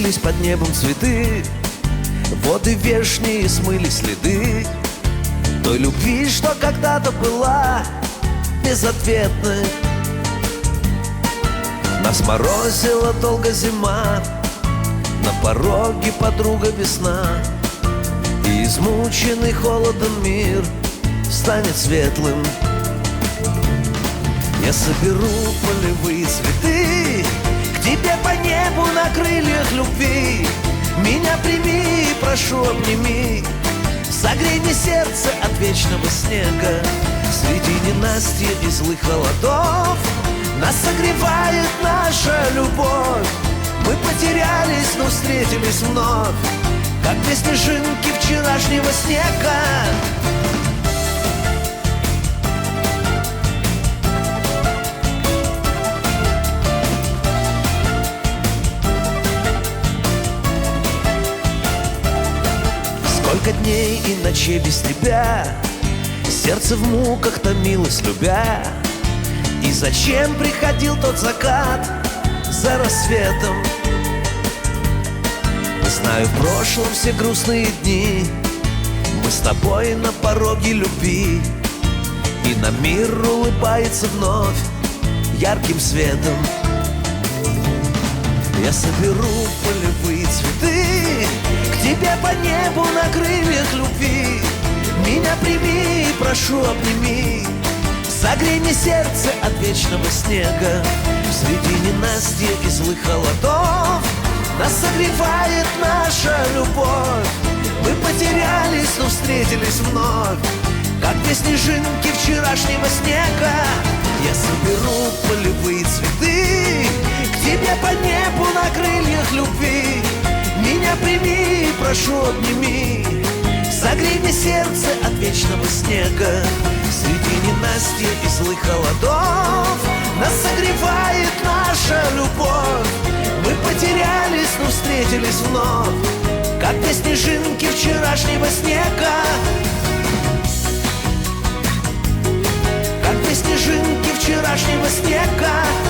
раскрылись под небом цветы, воды вешние смыли следы той любви, что когда-то была безответной. Нас морозила долго зима, на пороге подруга весна, и измученный холодом мир станет светлым. Я соберу полевые цветы, к тебе по небу на крыльях любви. Меня прими, прошу, обними, согрей мне сердце от вечного снега. Среди ненастья и злых холодов нас согревает наша любовь. Мы потерялись, но встретились вновь, как две снежинки вчерашнего снега. Сколько дней и ночей без тебя сердце в муках томилось, любя. И зачем приходил тот закат за рассветом? Знаю, в прошлом все грустные дни мы с тобой на пороге любви, и на мир улыбается вновь ярким светом. Я соберу полевые цветы, к тебе по небу на крыльях любви. Меня прими, прошу, обними, согрей мне сердце от вечного снега. Среди ненастья и злых холодов нас согревает наша любовь. Мы потерялись, но встретились вновь, как две снежинки вчерашнего снега. Я соберу полевые цветы, к тебе по небу на крыльях любви. Меня прими, прошу, обними, согрей мне сердце от вечного снега. Среди ненастья и злых холодов нас согревает наша любовь. Мы потерялись, но встретились вновь, как две снежинки вчерашнего снега. Как две снежинки вчерашнего снега.